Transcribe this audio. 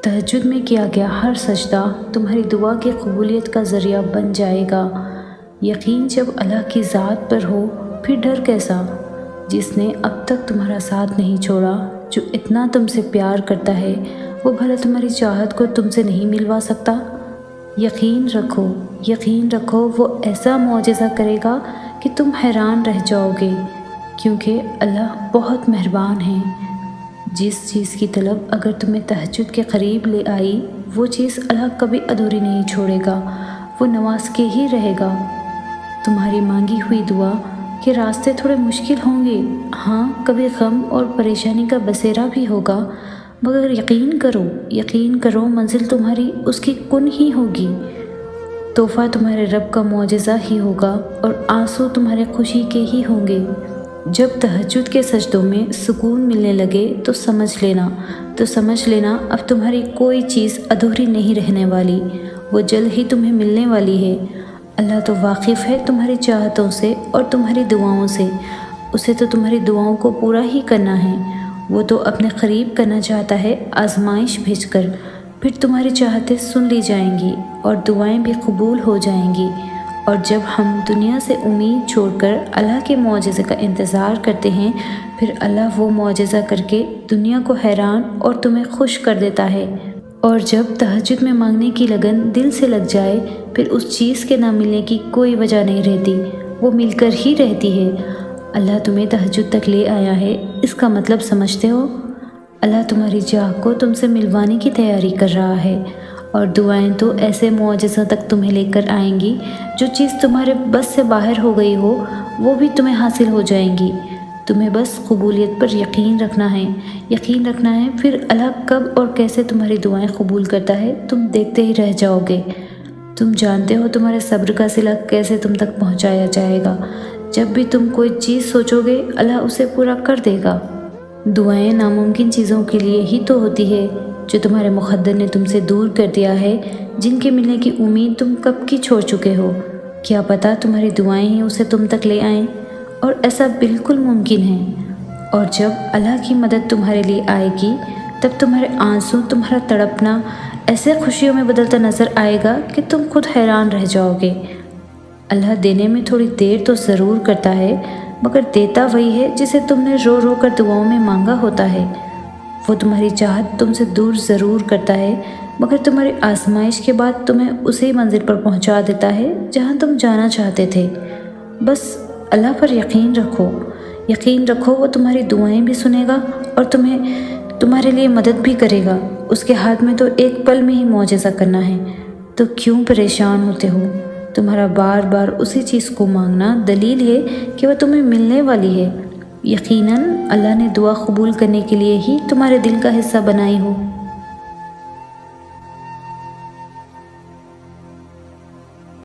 تہجد میں کیا گیا ہر سجدہ تمہاری دعا کی قبولیت کا ذریعہ بن جائے گا۔ یقین جب اللہ کی ذات پر ہو پھر ڈر کیسا، جس نے اب تک تمہارا ساتھ نہیں چھوڑا، جو اتنا تم سے پیار کرتا ہے، وہ بھلا تمہاری چاہت کو تم سے نہیں ملوا سکتا؟ یقین رکھو وہ ایسا معجزہ کرے گا کہ تم حیران رہ جاؤ گے، کیونکہ اللہ بہت مہربان ہے۔ جس چیز کی طلب اگر تمہیں تہجد کے قریب لے آئی، وہ چیز اللہ کبھی ادھوری نہیں چھوڑے گا، وہ نواز کے ہی رہے گا۔ تمہاری مانگی ہوئی دعا کے راستے تھوڑے مشکل ہوں گے، ہاں کبھی غم اور پریشانی کا بسیرا بھی ہوگا، مگر یقین کرو منزل تمہاری اس کی کن ہی ہوگی، تحفہ تمہارے رب کا معجزہ ہی ہوگا اور آنسو تمہارے خوشی کے ہی ہوں گے۔ جب تہجد کے سجدوں میں سکون ملنے لگے تو سمجھ لینا اب تمہاری کوئی چیز ادھوری نہیں رہنے والی، وہ جلد ہی تمہیں ملنے والی ہے۔ اللہ تو واقف ہے تمہاری چاہتوں سے اور تمہاری دعاؤں سے، اسے تو تمہاری دعاؤں کو پورا ہی کرنا ہے۔ وہ تو اپنے قریب کرنا چاہتا ہے آزمائش بھیج کر، پھر تمہاری چاہتیں سن لی جائیں گی اور دعائیں بھی قبول ہو جائیں گی۔ اور جب ہم دنیا سے امید چھوڑ کر اللہ کے معجزے کا انتظار کرتے ہیں، پھر اللہ وہ معجزہ کر کے دنیا کو حیران اور تمہیں خوش کر دیتا ہے۔ اور جب تہجد میں مانگنے کی لگن دل سے لگ جائے، پھر اس چیز کے نہ ملنے کی کوئی وجہ نہیں رہتی، وہ مل کر ہی رہتی ہے۔ اللہ تمہیں تہجد تک لے آیا ہے، اس کا مطلب سمجھتے ہو؟ اللہ تمہاری چاہ کو تم سے ملوانے کی تیاری کر رہا ہے، اور دعائیں تو ایسے معجزوں تک تمہیں لے کر آئیں گی، جو چیز تمہارے بس سے باہر ہو گئی ہو وہ بھی تمہیں حاصل ہو جائیں گی۔ تمہیں بس قبولیت پر یقین رکھنا ہے، پھر اللہ کب اور کیسے تمہاری دعائیں قبول کرتا ہے تم دیکھتے ہی رہ جاؤ گے۔ تم جانتے ہو تمہارے صبر کا صلہ کیسے تم تک پہنچایا جائے گا۔ جب بھی تم کوئی چیز سوچو گے اللہ اسے پورا کر دے گا۔ دعائیں ناممکن چیزوں کے لیے ہی تو ہوتی ہے جو تمہارے مقدر نے تم سے دور کر دیا ہے، جن کے ملنے کی امید تم کب کی چھوڑ چکے ہو۔ کیا پتہ تمہاری دعائیں ہی اسے تم تک لے آئیں، اور ایسا بالکل ممکن ہے۔ اور جب اللہ کی مدد تمہارے لیے آئے گی، تب تمہارے آنسو، تمہارا تڑپنا ایسے خوشیوں میں بدلتا نظر آئے گا کہ تم خود حیران رہ جاؤ گے۔ اللہ دینے میں تھوڑی دیر تو ضرور کرتا ہے، مگر دیتا وہی ہے جسے تم نے رو رو کر دعاؤں میں مانگا ہوتا ہے۔ وہ تمہاری چاہت تم سے دور ضرور کرتا ہے، مگر تمہاری آزمائش کے بعد تمہیں اسی منزل پر پہنچا دیتا ہے جہاں تم جانا چاہتے تھے۔ بس اللہ پر یقین رکھو، وہ تمہاری دعائیں بھی سنے گا اور تمہارے لیے مدد بھی کرے گا۔ اس کے ہاتھ میں تو ایک پل میں ہی معجزہ کرنا ہے، تو کیوں پریشان ہوتے ہو؟ تمہارا بار بار اسی چیز کو مانگنا دلیل ہے کہ وہ تمہیں ملنے والی ہے۔ یقیناً اللہ نے دعا قبول کرنے کے لیے ہی تمہارے دل کا حصہ بنائی ہو۔